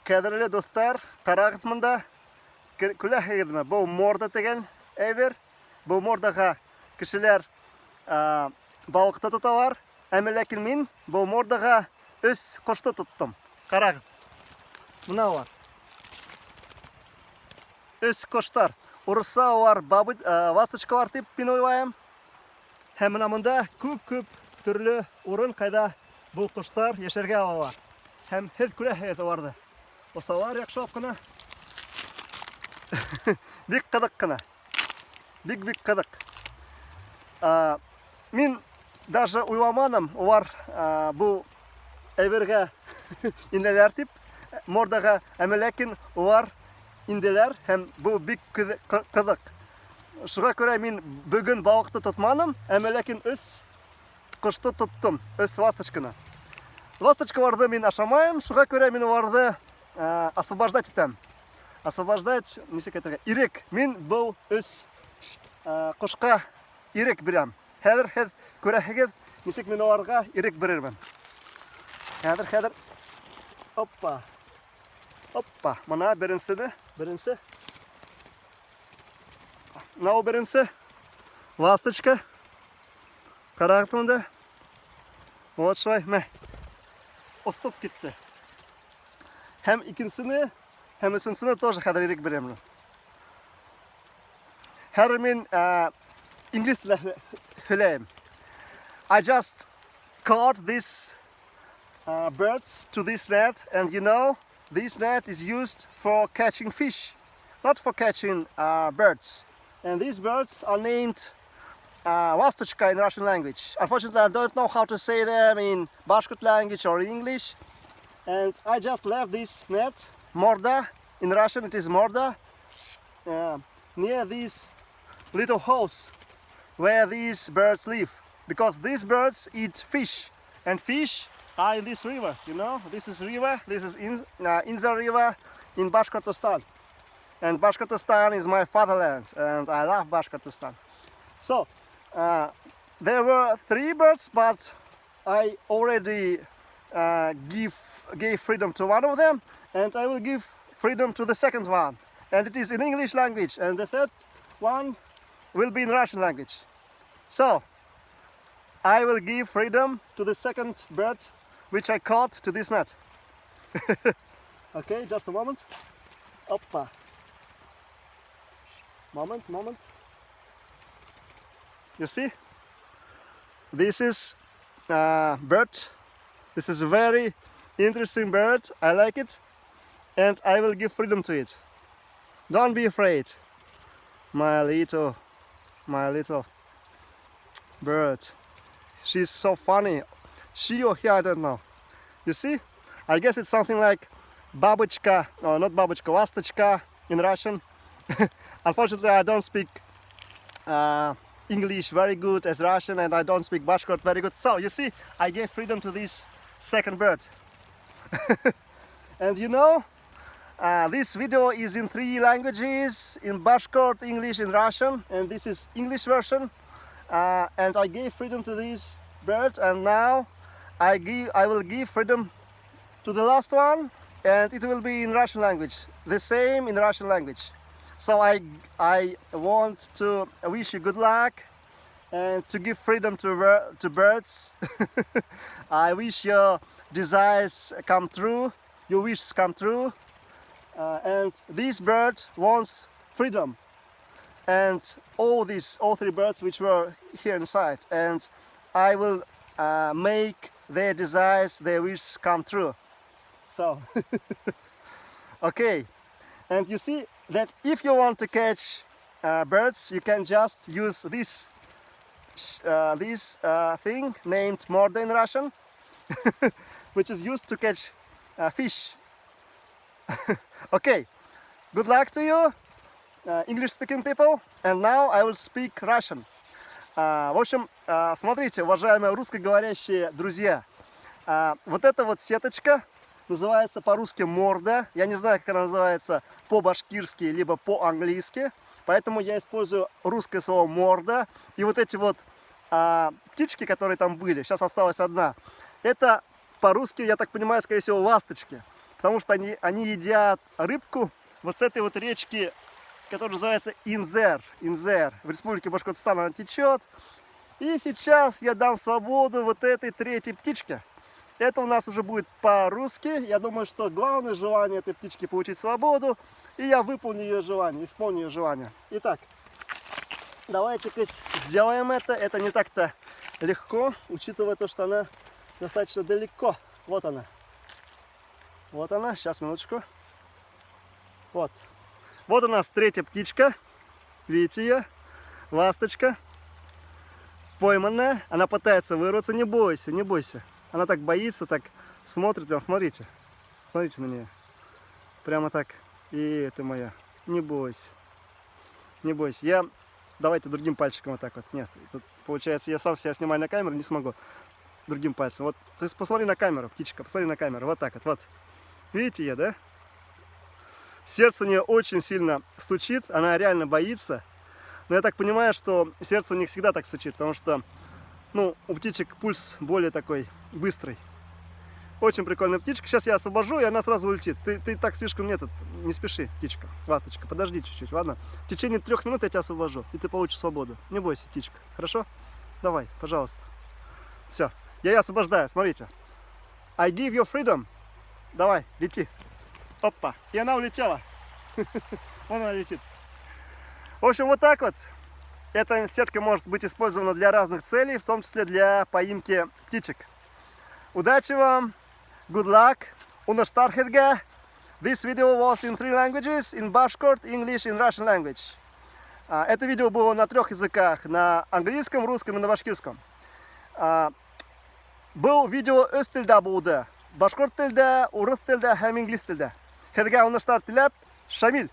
Кадерле достар, карагыз монда. Күләһегезме? Бу морда дигән әйбер. Бу мордага кешеләр балыкты тоталар. Әмма ләкин мин бу мордага өс кошты тоттым. Карагыз. Мына бар. Өс коштар. Урыса бар, ласточкалар дип мин уйлайм. Һәм менә монда күп төрле урын кайда бу коштар яшәргә алалар. Һәм һез күрәһегез аларны. Осалар яхшылап кына. Бик кызык кына. Бик кызык. Мин даже уйламадым, улар бу әйбергә инделәр дип, мордага, әмма ләкин улар инделәр һәм бу бик кызык. Шуңа күрә мин бүген балыкты тотмадым, әмма ләкин өс кошты тоттым, өс ласточканы. Ласточкаларды мин ашамайм, шуңа күрә мин уларны освобождать итәм. Освобождать, нисек әйтергә, ирек. Мин бу өс кошка ирек бирәм. Хәзер һез күрәһегез, нисек мин уларга ирек бирермен. Хәзер. Оппа. Мына беренче. Мына беренче. Ласточка. Карагыз монда. Вот шулай, мә. Остып китте. Һәм икенчесенә, һәм өченчесенә тоже хәзер ирек бирәм. Хәзер мин инглиз телендә һөйләйм. I just caught these birds to this net, and you know, this net is used for catching fish, not for catching birds. And these birds are named lastochka in Russian language. Unfortunately, I don't know how to say them in Bashkir language or English. And I just left this net, morda, in Russian it is morda, near this little house where these birds live. Because these birds eat fish, and fish are in this river, you know. This is river, this is Inza river in Bashkortostan. And Bashkortostan is my fatherland, and I love Bashkortostan. So, there were 3 birds, but I already gave freedom to one of them, and I will give freedom to the second one. And it is in English language, and the third one will be in Russian language. So, I will give freedom to the second bird which I caught to this net. Okay, just a moment. Oppa. Moment. You see? This is bird. This is a very interesting bird. I like it. And I will give freedom to it. Don't be afraid. My little bird. She's so funny. She or he, I don't know. You see? I guess it's something like babuchka, no, not babuchka, lastochka in Russian. Unfortunately, I don't speak English very good as Russian, and I don't speak Bashkort very good. So, you see, I gave freedom to this second bird. And you know, this video is in 3 languages, in Bashkort, English, and Russian, and this is English version. And I gave freedom to these birds, and now I will give freedom to the last one, and it will be in Russian language, the same in Russian language. So I want to wish you good luck and to give freedom to birds. I wish your desires come true, your wishes come true, and this bird wants freedom. And all 3 birds which were here inside, and I will make their desires, their wishes come true. So, okay, and you see that if you want to catch birds, you can just use this thing named morda in Russian, which is used to catch fish. Okay, good luck to you, English-speaking people, and now I will speak Russian. В общем, смотрите, уважаемые русскоговорящие друзья, вот эта вот сеточка называется по-русски морда. Я не знаю, как она называется по-башкирски, либо по-английски, поэтому я использую русское слово морда. И вот эти вот птички, которые там были, сейчас осталась одна, это по-русски, я так понимаю, скорее всего, ласточки. потому что они едят рыбку вот с этой вот речки, которая называется Инзер. В республике Башкортостан она течет. И сейчас я дам свободу вот этой третьей птичке. Это у нас уже будет по-русски. Я думаю, что главное желание этой птички получить свободу. И я выполню ее желание, исполню ее желание. Итак, давайте-ка сделаем это. Это не так-то легко, учитывая то, что она достаточно далеко. Вот она. Вот она. Сейчас, минуточку. Вот. Вот у нас третья птичка. Видите ее? Ласточка. Пойманная. Она пытается вырваться. Не бойся, не бойся. Она так боится, так смотрит. Прям, смотрите. Смотрите на нее. Прямо так. И это моя. Не бойся. Не бойся. Давайте другим пальчиком вот так вот. Нет. Тут, получается, я сам себя снимаю на камеру, не смогу. Другим пальцем. Вот, ты посмотри на камеру, птичка. Посмотри на камеру. Вот так вот. Вот. Видите ее, да? Сердце у нее очень сильно стучит. Она реально боится. Но я так понимаю, что сердце у них всегда так стучит, потому что, ну, у птичек пульс более такой быстрый. Очень прикольная птичка. Сейчас я освобожу, и она сразу улетит. Ты так слишком не спеши, птичка, ласточка. Подожди чуть-чуть, ладно? В течение 3 минут я тебя освобожу, и ты получишь свободу. Не бойся, птичка. Хорошо? Давай, пожалуйста. Все, я ее освобождаю, смотрите. I give you freedom. Давай, лети. Опа, и она улетела. Вон она летит. В общем, вот так вот. Эта сетка может быть использована для разных целей, в том числе для поимки птичек. Удачи вам! Good luck! Ҡоштар һеҙгә! This video was in 3 languages, in Bashkort, English, in Russian language. Это видео было на 3 языках, на английском, русском и на башкирском. Был видео өз телдә булды. Башкорт телдә, урыс телдә һәм инглиз телдә. Һеҙгә уңыштар теләп, Шамил!